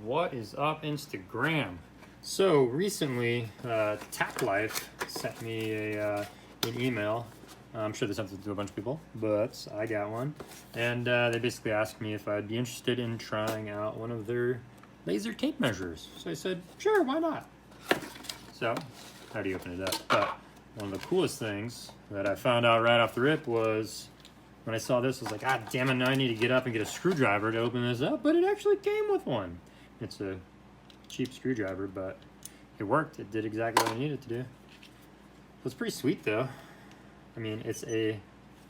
What is up, Instagram? So recently, Tack Life sent me an email. I'm sure they sent it to a bunch of people, but I got one. And they basically asked me if I'd be interested in trying out one of their laser tape measures. So I said, sure, why not? So, how do you open it up? But one of the coolest things that I found out right off the rip was when I saw this, I was like, ah, damn it, now I need to get up and get a screwdriver to open this up, but it actually came with one. It's a cheap screwdriver, but it worked. It did exactly what I needed to do. It's pretty sweet though. I mean, it's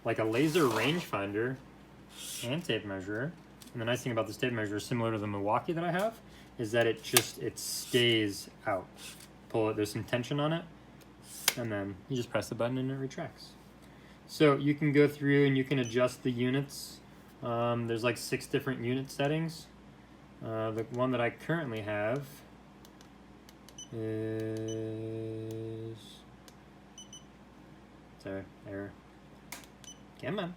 like a laser rangefinder and tape measure. And the nice thing about this tape measure, similar to the Milwaukee that I have, is that it stays out. Pull it, there's some tension on it, and then you just press the button and it retracts. So you can go through and you can adjust the units. There's like 6 different unit settings. The one that I currently have is, sorry, error. Come on.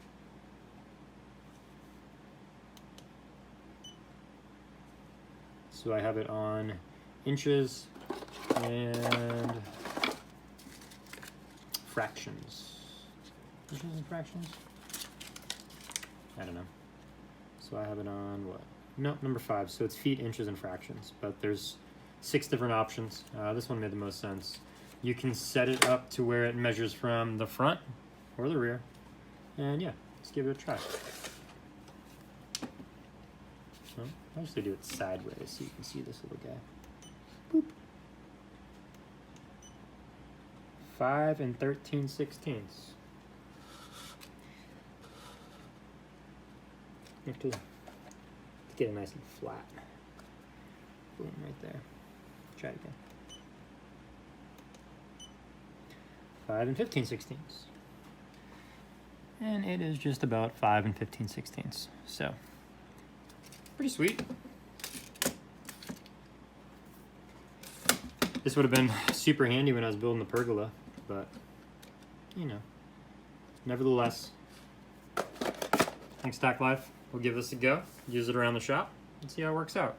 So I have it on inches and fractions. Inches and fractions? I don't know. So I have it on what? No, number 5. So it's feet, inches, and fractions. But there's 6 different options. This one made the most sense. You can set it up to where it measures from the front or the rear. And yeah, let's give it a try. So I usually do it sideways so you can see this little guy. Boop. 5 13/16. You have to get it nice and flat. Boom, right there. Try it again. 5 15/16. And it is just about 5 15/16. So, pretty sweet. This would have been super handy when I was building the pergola, but, you know, nevertheless, thanks Tack Life. We'll give this a go, use it around the shop, and see how it works out.